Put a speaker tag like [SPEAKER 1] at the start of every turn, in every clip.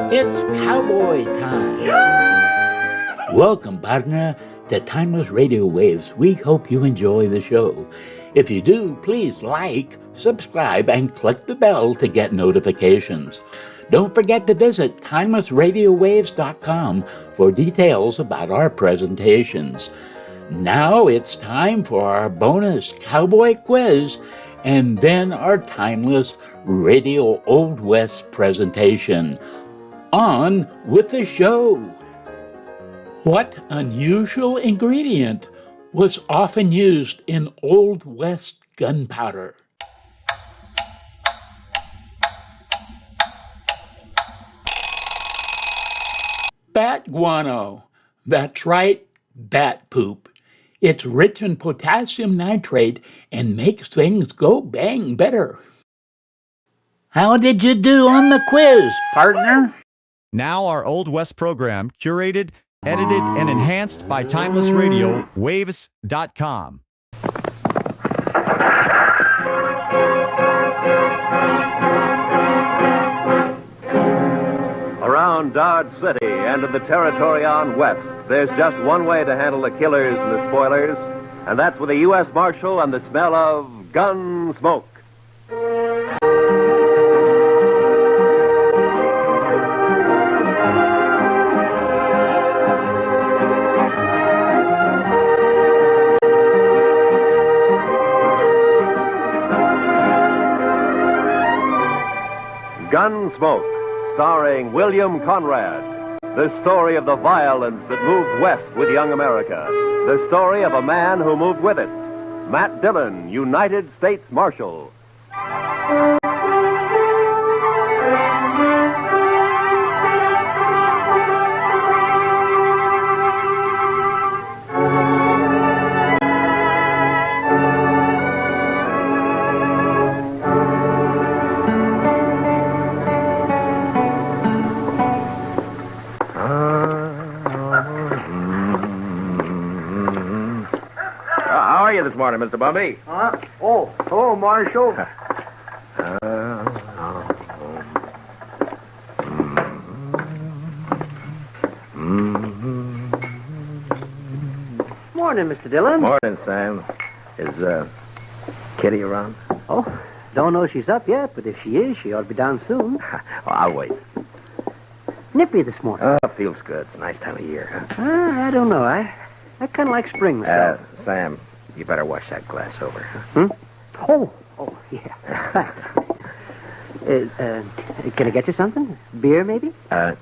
[SPEAKER 1] It's cowboy time. Welcome, partner, to Timeless Radio Waves. We hope you enjoy the show. If you do, please like, subscribe, and click the bell to get notifications. Don't forget to visit timelessradiowaves.com for details about our presentations. Now it's time for our bonus Cowboy Quiz and then our Timeless Radio Old West presentation. On with the show. What unusual ingredient was often used in Old West gunpowder? Bat guano. That's right, bat poop. It's rich in potassium nitrate and makes things go bang better. How did you do on the quiz, partner?
[SPEAKER 2] Now our Old West program, curated, edited, and enhanced by Timeless Radio, waves.com.
[SPEAKER 3] Around Dodge City and in the territory on West, there's just one way to handle the killers and the spoilers, and that's with a U.S. Marshal and the smell of Gunsmoke. Gunsmoke, starring William Conrad. The story of the violence that moved west with young America. The story of a man who moved with it. Matt Dillon, United States Marshal. This morning, Mr. Bumby.
[SPEAKER 4] Oh, Marshal. Morning, Mr. Dillon.
[SPEAKER 3] Morning, Sam. Is Kitty around?
[SPEAKER 4] Oh, don't know she's up yet, but if she is, she ought to be down soon.
[SPEAKER 3] I'll wait.
[SPEAKER 4] Nippy this morning.
[SPEAKER 3] Feels good. It's a nice time of year, huh?
[SPEAKER 4] I don't know. I kind of like spring myself.
[SPEAKER 3] Sam, you better wash that glass over, huh?
[SPEAKER 4] Oh, yeah. Thanks. Can I get you something? Beer, maybe?
[SPEAKER 3] Got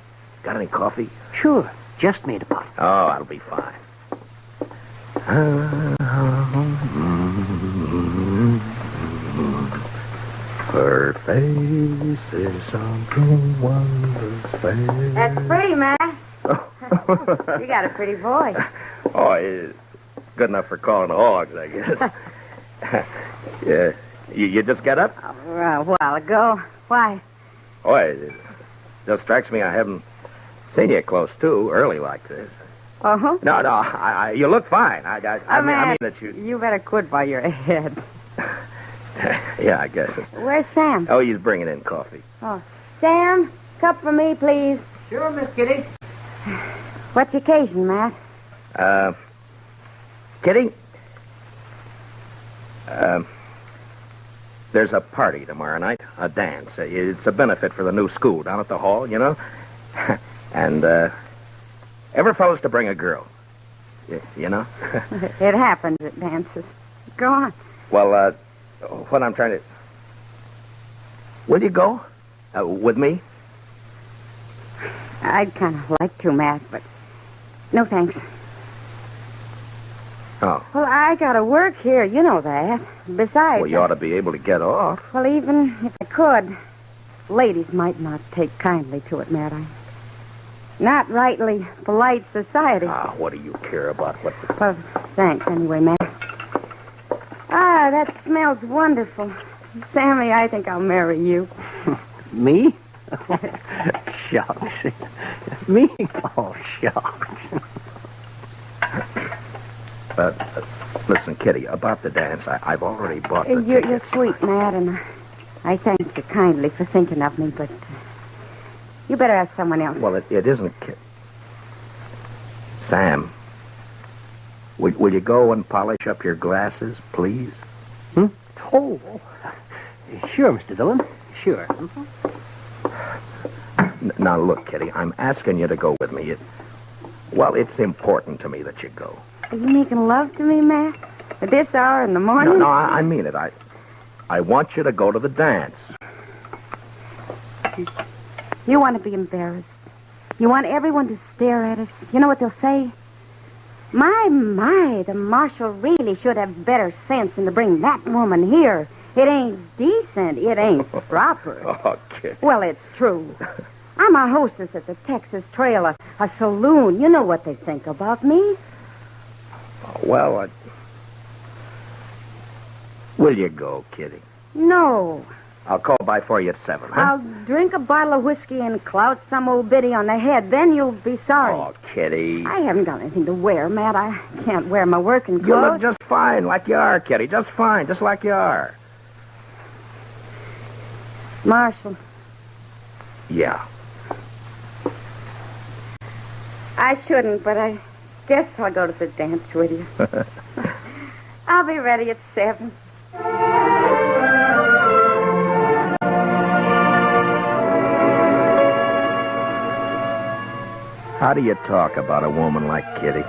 [SPEAKER 3] any coffee?
[SPEAKER 4] Sure. Just made a pot.
[SPEAKER 3] Oh, that'll be fine. Her face is something wondrous.
[SPEAKER 5] That's pretty, Matt. You got a pretty voice.
[SPEAKER 3] Oh, it's good enough for calling hogs, I guess. Yeah. You just got up?
[SPEAKER 5] A while ago. Why?
[SPEAKER 3] Oh, it just strikes me I haven't seen you close too early like this.
[SPEAKER 5] Uh-huh.
[SPEAKER 3] No, you look fine. I mean that you...
[SPEAKER 5] You better quit while you're ahead.
[SPEAKER 3] Yeah, I guess it's...
[SPEAKER 5] Where's Sam?
[SPEAKER 3] Oh, he's bringing in coffee.
[SPEAKER 5] Oh, Sam, cup for me, please.
[SPEAKER 4] Sure, Miss Kitty.
[SPEAKER 5] What's the occasion, Matt?
[SPEAKER 3] Kitty? There's a party tomorrow night, a dance. It's a benefit for the new school down at the hall, you know? And, every fellow's to bring a girl. You know?
[SPEAKER 5] It happens at dances. Go on.
[SPEAKER 3] Well, what I'm trying to... Will you go? With me?
[SPEAKER 5] I'd kind of like to, Matt, but no thanks.
[SPEAKER 3] Oh.
[SPEAKER 5] Well, I gotta work here, you know that. Besides...
[SPEAKER 3] Well, you ought to be able to get off.
[SPEAKER 5] Well, even if I could, ladies might not take kindly to it, Matt. I'm not rightly polite society.
[SPEAKER 3] What do you care about what...
[SPEAKER 5] Well, thanks anyway, Matt. That smells wonderful. Sammy, I think I'll marry you.
[SPEAKER 4] Me? Shucks. Me? Oh, shucks.
[SPEAKER 3] Listen, Kitty, about the dance, I've already bought the
[SPEAKER 5] You're
[SPEAKER 3] tickets.
[SPEAKER 5] sweet, Matt, and I thank you kindly for thinking of me, but You better ask someone else.
[SPEAKER 6] Well, it isn't... Sam, will you go and polish up your glasses, please?
[SPEAKER 4] Oh, sure, Mr. Dillon. Sure.
[SPEAKER 6] Now, look, Kitty, I'm asking you to go with me. It's important to me that you go.
[SPEAKER 5] Are you making love to me, Matt? At this hour in the morning?
[SPEAKER 6] No, I mean it. I want you to go to the dance.
[SPEAKER 5] You want to be embarrassed. You want everyone to stare at us. You know what they'll say? My, the marshal really should have better sense than to bring that woman here. It ain't decent. It ain't proper.
[SPEAKER 6] Oh, Kitty.
[SPEAKER 5] Well, it's true. I'm a hostess at the Texas Trail, a saloon. You know what they think about me.
[SPEAKER 6] Well, will you go, Kitty?
[SPEAKER 5] No.
[SPEAKER 6] I'll call by for you at 7, huh?
[SPEAKER 5] I'll drink a bottle of whiskey and clout some old biddy on the head. Then you'll be sorry.
[SPEAKER 6] Oh, Kitty.
[SPEAKER 5] I haven't got anything to wear, Matt. I can't wear my working clothes.
[SPEAKER 6] You look just fine, like you are, Kitty. Just fine, just like you are.
[SPEAKER 5] Marshal,
[SPEAKER 6] Yeah.
[SPEAKER 5] I shouldn't, but I guess I'll go to the dance with you. I'll be ready at 7.
[SPEAKER 6] How do you talk about a woman like Kitty?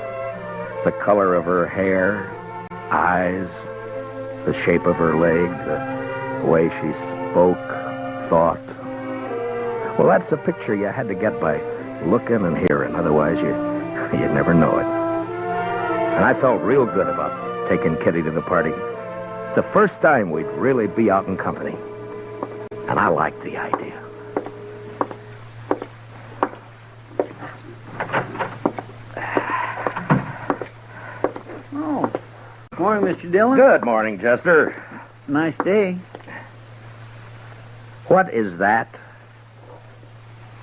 [SPEAKER 6] The color of her hair, eyes, the shape of her leg, the way she spoke, thought. Well, that's a picture you had to get by looking and hearing. Otherwise, you'd never know it. And I felt real good about taking Kitty to the party. The first time we'd really be out in company. And I liked the idea.
[SPEAKER 4] Morning, Mr. Dillon.
[SPEAKER 6] Good morning, Chester.
[SPEAKER 4] Nice day.
[SPEAKER 6] What is that?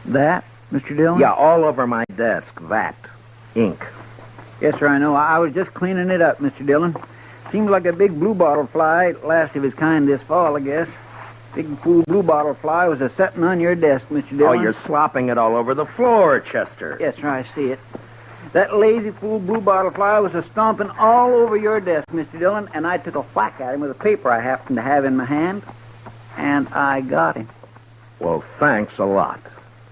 [SPEAKER 4] That, Mr. Dillon?
[SPEAKER 6] Yeah, all over my desk, that. Ink.
[SPEAKER 4] Yes, sir, I know. I was just cleaning it up, Mr. Dillon. Seems like a big bluebottle fly, last of his kind this fall, I guess. Big fool bluebottle fly was a-setting on your desk, Mr. Dillon.
[SPEAKER 6] Oh, you're slopping it all over the floor, Chester.
[SPEAKER 4] Yes, sir, I see it. That lazy fool bluebottle fly was a-stomping all over your desk, Mr. Dillon, and I took a whack at him with a paper I happened to have in my hand, and I got him.
[SPEAKER 6] Well, thanks a lot.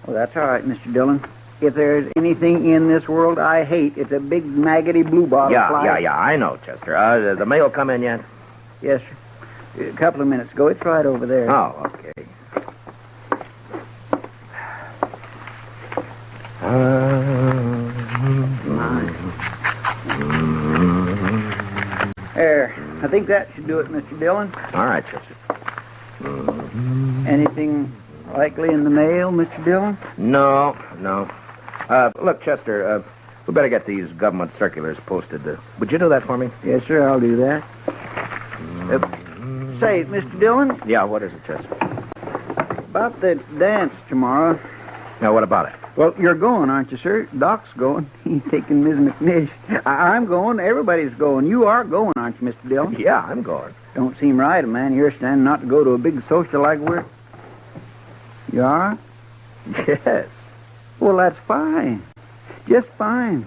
[SPEAKER 4] Well, that's all right, Mr. Dillon. If there's anything in this world I hate, it's a big, maggoty bluebottle fly.
[SPEAKER 6] Yeah, I know, Chester. The mail come in yet?
[SPEAKER 4] Yes, sir. A couple of minutes ago. It's right over there.
[SPEAKER 6] Oh, okay.
[SPEAKER 4] There. I think that should do it, Mr. Dillon.
[SPEAKER 6] All right, Chester.
[SPEAKER 4] Anything likely in the mail, Mr. Dillon?
[SPEAKER 6] No. Look, Chester, we better get these government circulars posted. Would you do that for me?
[SPEAKER 4] Yes, sir, I'll do that. Say, Mr. Dillon,
[SPEAKER 6] Yeah, what is it, Chester?
[SPEAKER 4] about the dance tomorrow.
[SPEAKER 6] Now, what about it?
[SPEAKER 4] Well, you're going, aren't you, sir? Doc's going. He's taking Miss McNish. I'm going. Everybody's going. You are going, aren't you, Mr. Dillon?
[SPEAKER 6] Yeah, I'm going.
[SPEAKER 4] Don't seem right, a man here standing not to go to a big social like we're... You are?
[SPEAKER 6] Yes.
[SPEAKER 4] Well, that's fine. Just fine.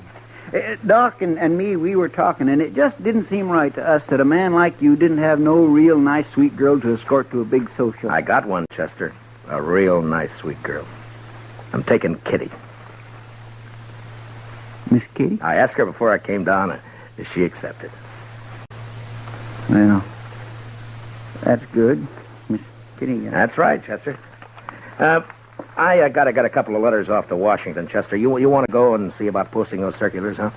[SPEAKER 4] Doc and me, we were talking, and it just didn't seem right to us that a man like you didn't have no real nice, sweet girl to escort to a big social.
[SPEAKER 6] I got one, Chester. A real nice, sweet girl. I'm taking Kitty.
[SPEAKER 4] Miss Kitty?
[SPEAKER 6] I asked her before I came down, and she accepted.
[SPEAKER 4] Well, that's good. Miss Kitty.
[SPEAKER 6] That's right, Chester. I got a couple of letters off to Washington, Chester. You want to go and see about posting those circulars, huh?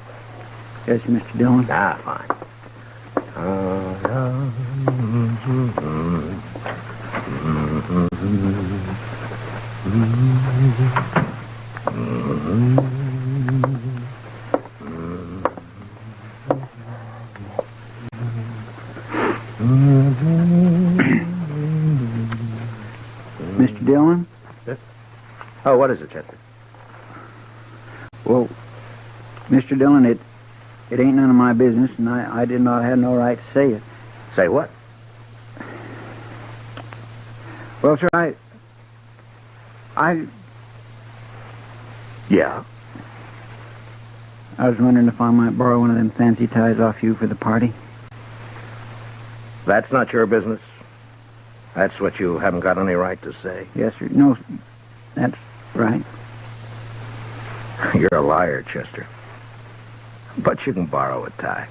[SPEAKER 4] Yes, Mr. Dillon.
[SPEAKER 6] Ah, fine.
[SPEAKER 4] Mr. Dillon?
[SPEAKER 6] Oh, what is it, Chester?
[SPEAKER 4] Well, Mr. Dillon, it ain't none of my business, and I did not have no right to say it.
[SPEAKER 6] Say what?
[SPEAKER 4] Well, sir,
[SPEAKER 6] Yeah.
[SPEAKER 4] I was wondering if I might borrow one of them fancy ties off you for the party.
[SPEAKER 6] That's not your business. That's what you haven't got any right to say.
[SPEAKER 4] Yes, sir. No, that's right.
[SPEAKER 6] You're a liar, Chester. But you can borrow a tie.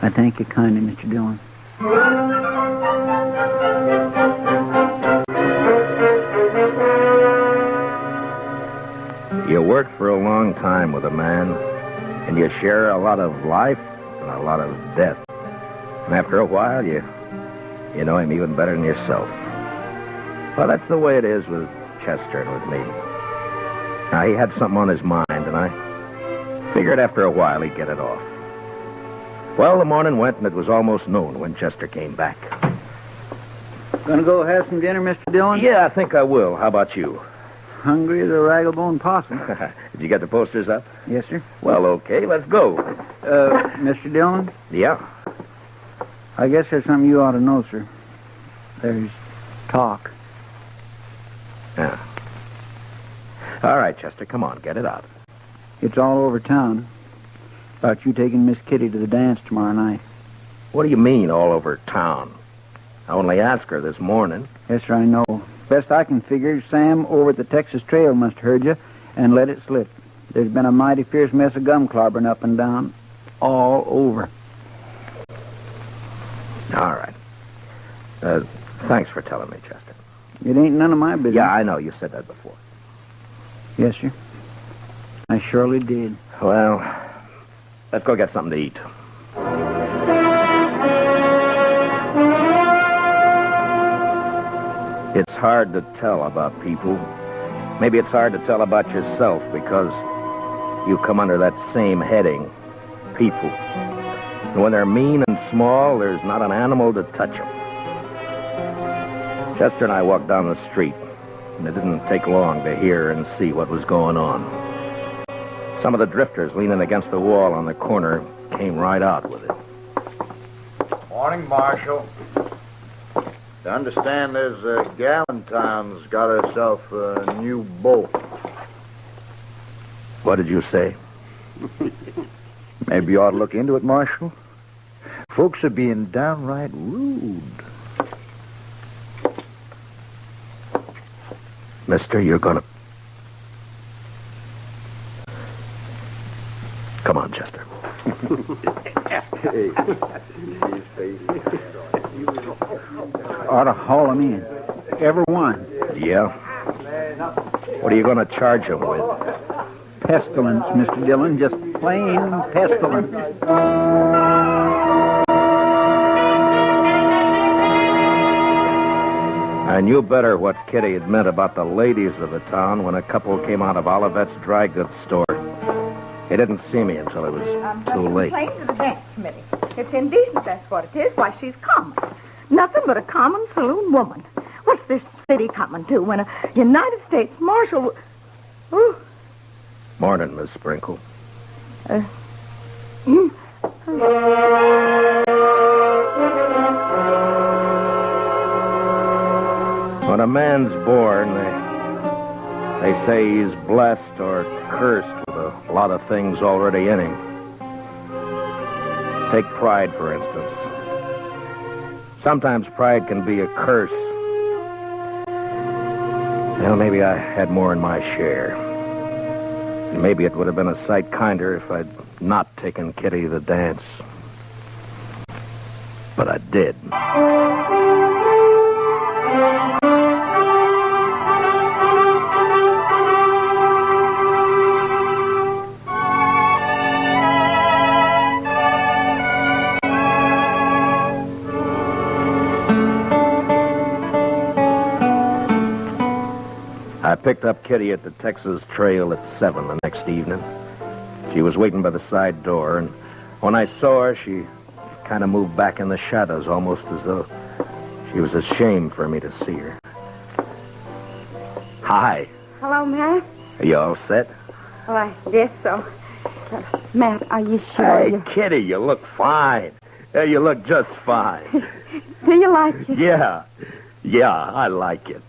[SPEAKER 4] I thank you kindly, Mr. Dillon.
[SPEAKER 6] You work for a long time with a man, and you share a lot of life and a lot of death. And after a while, you know him even better than yourself. Well, that's the way it is with Chester and with me. Now, he had something on his mind, and I figured after a while he'd get it off. Well, the morning went, and it was almost noon when Chester came back.
[SPEAKER 4] Gonna go have some dinner, Mr. Dillon?
[SPEAKER 6] Yeah, I think I will. How about you?
[SPEAKER 4] Hungry as a raggle-bone possum.
[SPEAKER 6] Did you get the posters up?
[SPEAKER 4] Yes, sir.
[SPEAKER 6] Well, okay, let's go.
[SPEAKER 4] Mr. Dillon?
[SPEAKER 6] Yeah?
[SPEAKER 4] I guess there's something you ought to know, sir. There's talk.
[SPEAKER 6] Yeah. All right, Chester, come on, get it out.
[SPEAKER 4] It's all over town about you taking Miss Kitty to the dance tomorrow night.
[SPEAKER 6] What do you mean, all over town? I only asked her this morning.
[SPEAKER 4] Yes, sir, I know. Best I can figure, Sam over at the Texas Trail must have heard you and let it slip. There's been a mighty fierce mess of gum clobbering up and down all over.
[SPEAKER 6] All right. Thanks for telling me, Chester.
[SPEAKER 4] It ain't none of my business.
[SPEAKER 6] Yeah, I know. You said that before.
[SPEAKER 4] Yes, sir. I surely did.
[SPEAKER 6] Well, let's go get something to eat. It's hard to tell about people. Maybe it's hard to tell about yourself because you come under that same heading, people. And when they're mean and small, there's not an animal to touch them. Chester and I walked down the street, and it didn't take long to hear and see what was going on. Some of the drifters leaning against the wall on the corner came right out with it.
[SPEAKER 7] Morning, Marshal. I understand there's a gal in town's got herself a new beau.
[SPEAKER 6] What did you say?
[SPEAKER 7] Maybe you ought to look into it, Marshal. Folks are being downright rude.
[SPEAKER 6] Mister, you're gonna... Come on, Chester.
[SPEAKER 4] Ought to haul 'em in. Every one.
[SPEAKER 6] Yeah? What are you gonna charge him with?
[SPEAKER 4] Pestilence, Mr. Dillon. Just plain pestilence.
[SPEAKER 6] I knew better what Kitty had meant about the ladies of the town when a couple came out of Olivet's dry goods store. They didn't see me until it was too late.
[SPEAKER 8] Complain to the dance committee. It's indecent, that's what it is. Why, she's common. Nothing but a common saloon woman. What's this city coming to when a United States Marshal... Ooh.
[SPEAKER 6] Morning, Miss Sprinkle. When a man's born, they say he's blessed or cursed with a lot of things already in him. Take pride, for instance. Sometimes pride can be a curse. Well, maybe I had more in my share. And maybe it would have been a sight kinder if I'd not taken Kitty to the dance. But I did. I picked up Kitty at the Texas Trail at 7 the next evening. She was waiting by the side door, and when I saw her, she kind of moved back in the shadows, almost as though she was ashamed for me to see her. Hi.
[SPEAKER 5] Hello, Matt.
[SPEAKER 6] Are you all set?
[SPEAKER 5] Well, I guess so. Matt, are you sure?
[SPEAKER 6] Hey, Kitty, you look fine. You look just fine.
[SPEAKER 5] Do you like it?
[SPEAKER 6] Yeah, I like it.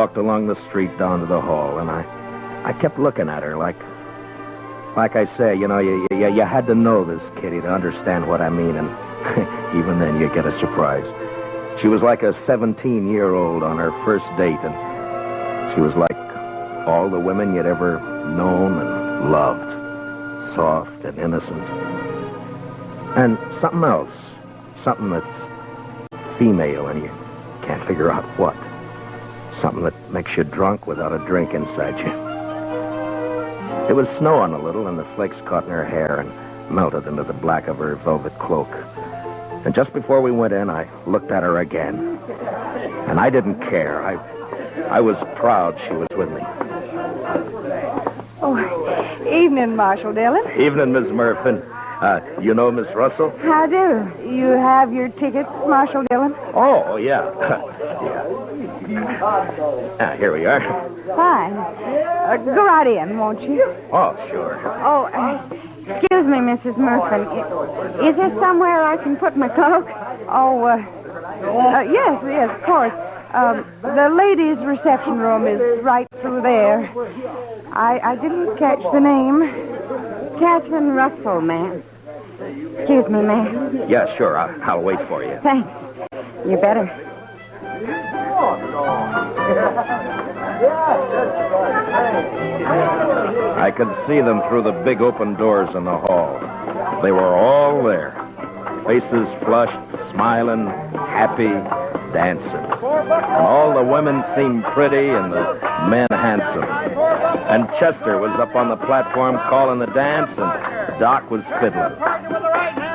[SPEAKER 6] walked along the street down to the hall, and I kept looking at her like I say, you know, you had to know this, Kitty, to understand what I mean, and even then you get a surprise. She was like a 17-year-old on her first date, and she was like all the women you'd ever known and loved, soft and innocent. And something else, something that's female, and you can't figure out what. Something that makes you drunk without a drink inside you. It was snowing a little, and the flakes caught in her hair and melted into the black of her velvet cloak. And just before we went in, I looked at her again. And I didn't care. I was proud she was with me.
[SPEAKER 8] Oh, evening, Marshal Dillon.
[SPEAKER 6] Evening, Miss Murphy. You know Miss Russell?
[SPEAKER 8] How do? You have your tickets, Marshal Dillon?
[SPEAKER 6] Oh, yeah. Here we are.
[SPEAKER 8] Fine. Go right in, won't you?
[SPEAKER 6] Oh, sure.
[SPEAKER 5] Oh, excuse me, Mrs. Murphy. Is there somewhere I can put my cloak?
[SPEAKER 8] Oh, yes, of course. The ladies' reception room is right through there. I didn't catch the name.
[SPEAKER 5] Catherine Russell, ma'am. Excuse me, ma'am.
[SPEAKER 6] Yeah, sure. I'll wait for you.
[SPEAKER 5] Thanks. You better.
[SPEAKER 6] I could see them through the big open doors in the hall. They were all there. Faces flushed, smiling, happy, dancing. And all the women seemed pretty and the men handsome. And Chester was up on the platform calling the dance, and Doc was fiddling.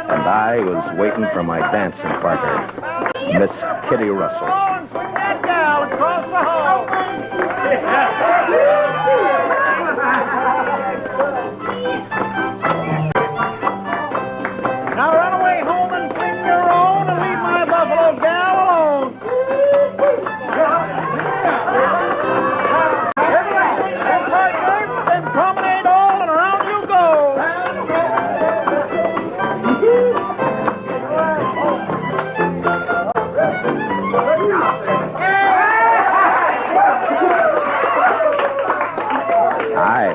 [SPEAKER 6] And I was waiting for my dancing partner, Miss Kitty Russell.
[SPEAKER 7] That gal across the hall. Now run away home and sing your own and leave my buffalo gal alone. Then promenade all and around you go.
[SPEAKER 6] Hi.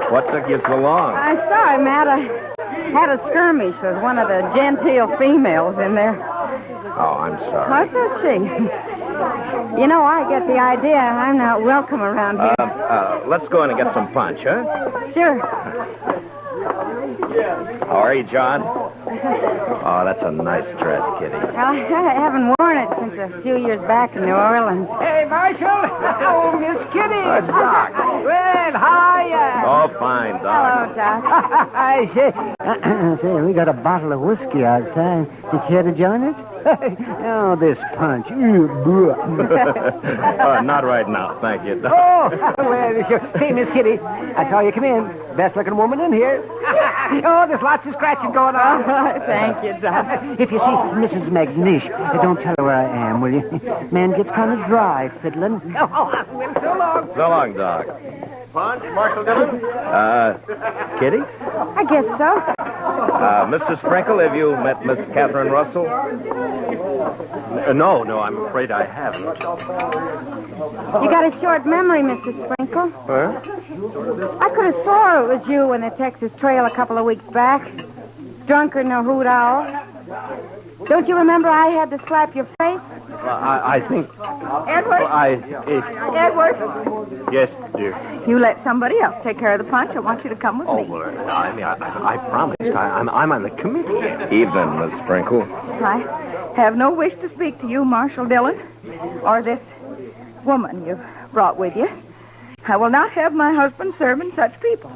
[SPEAKER 6] What took you so long?
[SPEAKER 5] I'm sorry, Matt. I had a skirmish with one of the genteel females in there.
[SPEAKER 6] Oh, I'm sorry.
[SPEAKER 5] What says she? You know, I get the idea I'm not welcome around here.
[SPEAKER 6] Let's go in and get some punch, huh?
[SPEAKER 5] Sure.
[SPEAKER 6] How are you, John? Oh, that's a nice dress, Kitty.
[SPEAKER 5] Well, I haven't worn it since a few years back in New Orleans.
[SPEAKER 7] Hey, Marshal. Oh, Miss Kitty.
[SPEAKER 6] It's Doc.
[SPEAKER 7] Well, hiya.
[SPEAKER 6] Oh, fine, Doc.
[SPEAKER 5] Hello, Doc.
[SPEAKER 9] I say, we got a bottle of whiskey outside. You care to join us? Oh, this punch.
[SPEAKER 6] Not right now, thank you, Doc.
[SPEAKER 9] Oh, well, sure. Hey, Miss Kitty, I saw you come in. Best-looking woman in here. Oh, there's lots of scratching going on.
[SPEAKER 5] Thank you, Doc.
[SPEAKER 9] If you see Mrs. McNish, don't tell her where I am, will you? Man gets kind of dry fiddling. Oh, well, so long.
[SPEAKER 6] So long, Doc.
[SPEAKER 7] Punch, Marshal Dillon.
[SPEAKER 6] Kitty?
[SPEAKER 5] I guess so.
[SPEAKER 6] Mr. Sprinkle, have you met Miss Catherine Russell?
[SPEAKER 7] No, I'm afraid I haven't.
[SPEAKER 5] You got a short memory, Mr. Sprinkle.
[SPEAKER 6] Huh?
[SPEAKER 5] I could have swore it was you in the Texas Trail a couple of weeks back. Drunker than a hoot owl. Don't you remember I had to slap your face?
[SPEAKER 7] I think...
[SPEAKER 8] Edward? Edward?
[SPEAKER 7] Yes, dear.
[SPEAKER 8] You let somebody else take care of the punch. I want you to come with me.
[SPEAKER 7] Well, I promised. I'm on the committee.
[SPEAKER 6] Evening, Miss Sprinkle.
[SPEAKER 8] I have no wish to speak to you, Marshal Dillon, or this woman you've brought with you. I will not have my husband serving such people.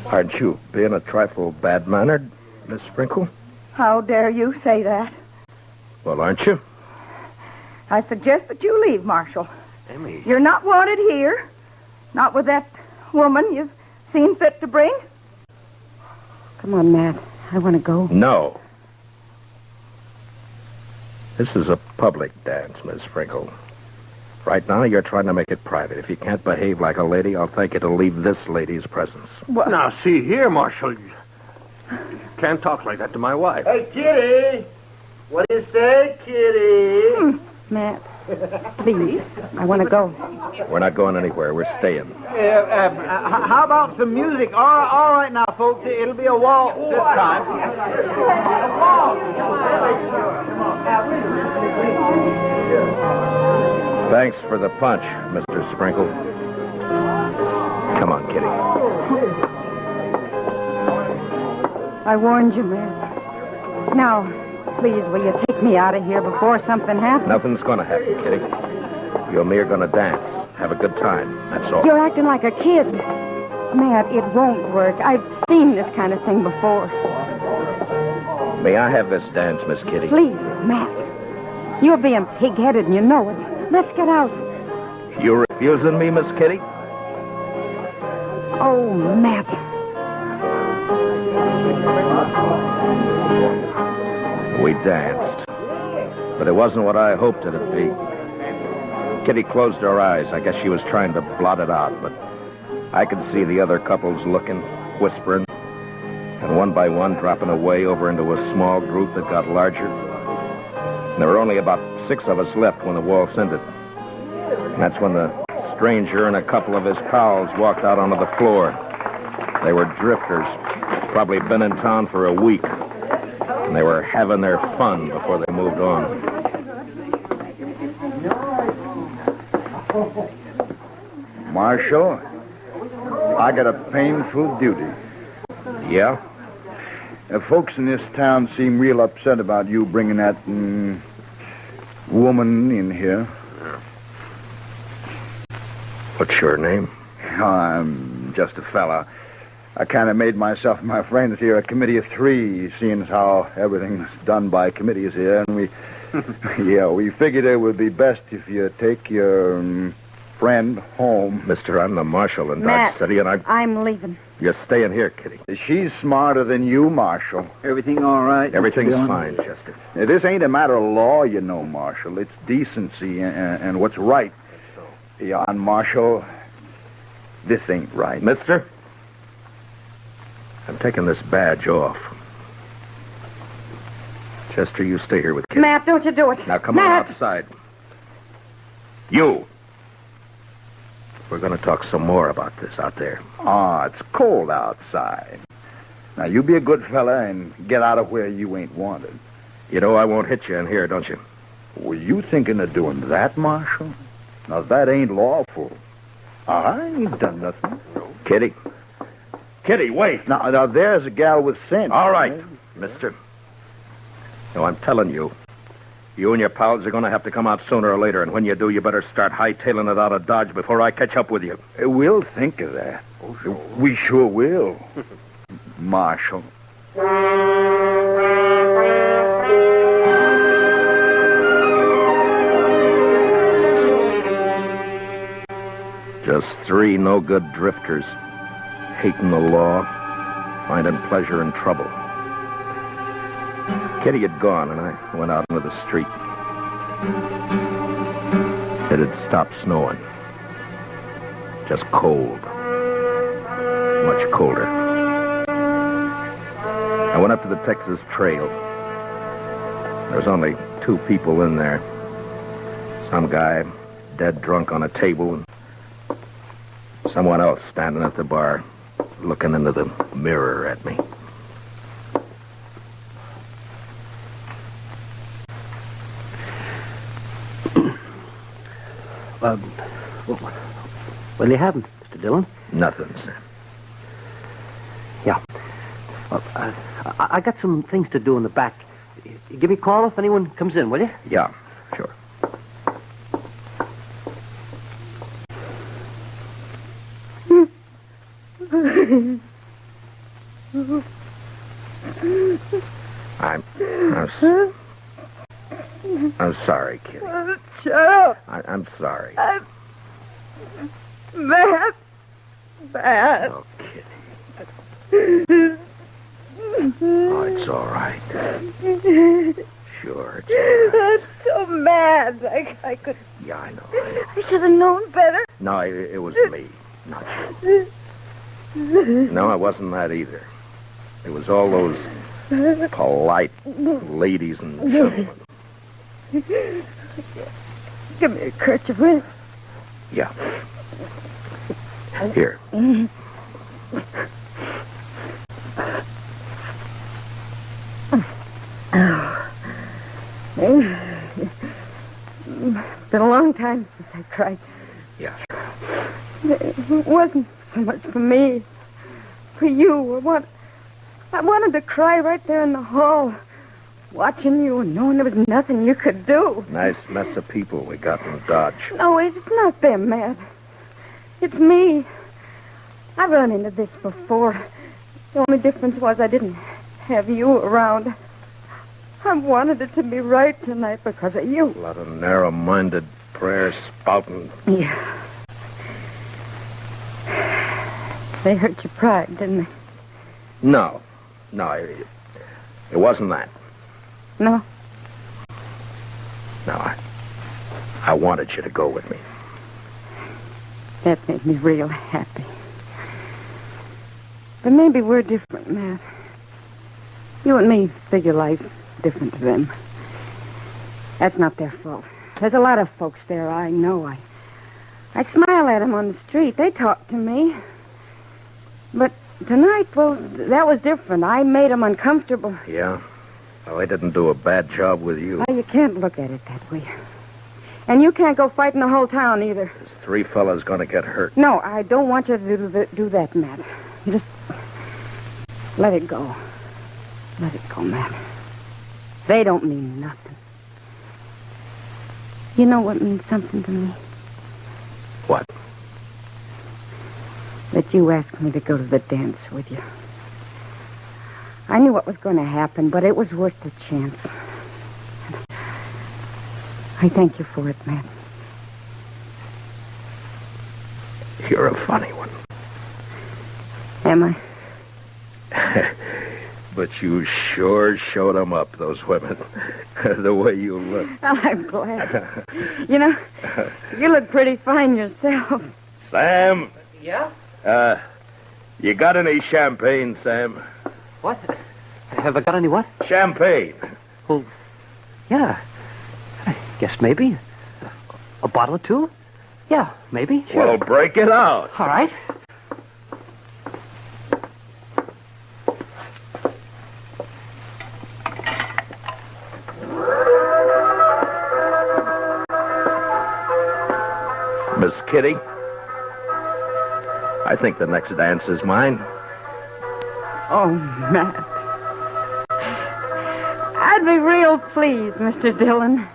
[SPEAKER 6] Aren't you being a trifle bad-mannered, Miss Sprinkle?
[SPEAKER 8] How dare you say that?
[SPEAKER 6] Well, aren't you?
[SPEAKER 8] I suggest that you leave, Marshal.
[SPEAKER 7] Emmy.
[SPEAKER 8] You're not wanted here. Not with that woman you've seen fit to bring.
[SPEAKER 5] Come on, Matt. I want to go.
[SPEAKER 6] No. This is a public dance, Miss Sprinkle. Right now, you're trying to make it private. If you can't behave like a lady, I'll thank you to leave this lady's presence.
[SPEAKER 7] Well, now, see here, Marshal. You can't talk like that to my wife. Hey, Kitty! What do you say, Kitty?
[SPEAKER 5] Matt. Please, I want to go.
[SPEAKER 6] We're not going anywhere. We're staying.
[SPEAKER 4] How about some music? All right now, folks. It'll be a waltz this time.
[SPEAKER 6] Thanks for the punch, Mr. Sprinkle. Come on, Kitty.
[SPEAKER 5] I warned you, Matt. Now, please, will you take me out of here before something happens?
[SPEAKER 6] Nothing's going to happen, Kitty. You and me are going to dance. Have a good time. That's all.
[SPEAKER 5] You're acting like a kid. Matt, it won't work. I've seen this kind of thing before.
[SPEAKER 6] May I have this dance, Miss Kitty?
[SPEAKER 5] Please, Matt. You're being pig-headed and you know it. Let's get out.
[SPEAKER 6] You refusing me, Miss Kitty?
[SPEAKER 5] Oh, Matt.
[SPEAKER 6] We danced. But it wasn't what I hoped it'd be. Kitty closed her eyes. I guess she was trying to blot it out, but I could see the other couples looking, whispering, and one by one dropping away over into a small group that got larger. And there were only about 6 of us left when the waltz ended. And that's when the stranger and a couple of his pals walked out onto the floor. They were drifters, probably been in town for a week. And they were having their fun before they moved on.
[SPEAKER 7] Marshal, I got a painful duty.
[SPEAKER 6] Yeah?
[SPEAKER 7] Folks in this town seem real upset about you bringing that woman in here.
[SPEAKER 6] What's your name?
[SPEAKER 7] I'm just a fella. I kind of made myself and my friends here a committee of 3, seeing as how everything's done by committees here, and we we figured it would be best if you take your friend home.
[SPEAKER 6] Mister, I'm the marshal in
[SPEAKER 5] Matt,
[SPEAKER 6] Dodge City, and
[SPEAKER 5] I'm leaving.
[SPEAKER 6] You're staying here, Kitty.
[SPEAKER 7] She's smarter than you, Marshal.
[SPEAKER 4] Everything all right?
[SPEAKER 6] Everything's
[SPEAKER 4] Mr. Dillon?
[SPEAKER 6] fine, Chester.
[SPEAKER 7] Now, this ain't a matter of law, you know, Marshal. It's decency and what's right. Yeah, and Marshal, this ain't right.
[SPEAKER 6] Mister, I'm taking this badge off. Chester, you stay here with Kitty.
[SPEAKER 5] Matt, don't you do it.
[SPEAKER 6] Now come
[SPEAKER 5] Matt.
[SPEAKER 6] on outside. You. We're going to talk some more about this out there.
[SPEAKER 7] It's cold outside. Now, you be a good fella and get out of where you ain't wanted.
[SPEAKER 6] You know I won't hit you in here, don't you?
[SPEAKER 7] Were you thinking of doing that, Marshal? Now, that ain't lawful. I ain't done nothing.
[SPEAKER 6] Kitty. Kitty, wait.
[SPEAKER 7] Now there's a gal with sense.
[SPEAKER 6] All right, mister. No, I'm telling you. You and your pals are going to have to come out sooner or later, and when you do, you better start hightailing it out of Dodge before I catch up with you.
[SPEAKER 7] We'll think of that. We sure will. Marshal.
[SPEAKER 6] Just 3 no-good drifters, hating the law, finding pleasure in trouble. Kitty had gone, and I went out into the street. It had stopped snowing. Just cold. Much colder. I went up to the Texas Trail. There was only 2 people in there. Some guy dead drunk on a table, and someone else standing at the bar, looking into the mirror at me.
[SPEAKER 9] What do you have, Mr. Dillon?
[SPEAKER 6] Nothing, sir.
[SPEAKER 9] Yeah. Well, I got some things to do in the back. Give me a call if anyone comes in, will you?
[SPEAKER 6] Yeah, sure. I'm sorry, Kitty.
[SPEAKER 8] Shut up.
[SPEAKER 6] I'm sorry.
[SPEAKER 8] Matt. Matt.
[SPEAKER 6] Oh, Kitty. Oh, it's all right. Sure, it's all right.
[SPEAKER 8] I'm so mad. I could...
[SPEAKER 6] Yeah, I know.
[SPEAKER 8] I should have known better.
[SPEAKER 6] No, it was me, not you. No, it wasn't that either. It was all those polite ladies and gentlemen.
[SPEAKER 5] Give me a kerchief, will you?
[SPEAKER 6] Yeah. Here.
[SPEAKER 5] Been a long time since I cried.
[SPEAKER 6] Yeah.
[SPEAKER 5] It wasn't so much for me, for you. I wanted to cry right there in the hall, watching you and knowing there was nothing you could do.
[SPEAKER 6] Nice mess of people we got in Dodge.
[SPEAKER 5] No, it's not them, Matt. It's me. I've run into this before. The only difference was I didn't have you around. I wanted it to be right tonight because of you.
[SPEAKER 6] A lot of narrow-minded prayer spouting.
[SPEAKER 5] Yeah. They hurt your pride, didn't they?
[SPEAKER 6] No, it wasn't that.
[SPEAKER 5] No?
[SPEAKER 6] No, I wanted you to go with me.
[SPEAKER 5] That made me real happy. But maybe we're different, Matt. You and me figure life different to them. That's not their fault. There's a lot of folks there I know. I smile at them on the street. They talk to me. But tonight, well, that was different. I made them uncomfortable.
[SPEAKER 6] Yeah? Well, I didn't do a bad job with you.
[SPEAKER 5] Well, you can't look at it that way. And you can't go fighting the whole town either.
[SPEAKER 6] There's 3 fellas gonna get hurt.
[SPEAKER 5] No, I don't want you to do that, Matt. You just let it go. Let it go, Matt. They don't mean nothing. You know what means something to me?
[SPEAKER 6] What?
[SPEAKER 5] That you asked me to go to the dance with you. I knew what was going to happen, but it was worth the chance. I thank you for it, Matt.
[SPEAKER 6] You're a funny one.
[SPEAKER 5] Am I?
[SPEAKER 6] But you sure showed them up, those women. The way you look.
[SPEAKER 5] Well, I'm glad. You know, you look pretty fine yourself.
[SPEAKER 6] Sam?
[SPEAKER 9] Yeah?
[SPEAKER 6] You got any champagne, Sam?
[SPEAKER 9] What? Have I got any what?
[SPEAKER 6] Champagne.
[SPEAKER 9] Well, yeah. I guess maybe. A bottle or two? Yeah, maybe. Sure.
[SPEAKER 6] Well, break it out.
[SPEAKER 9] All right.
[SPEAKER 6] Miss Kitty, I think the next dance is mine.
[SPEAKER 5] Oh, Matt. I'd be real pleased, Mr. Dillon.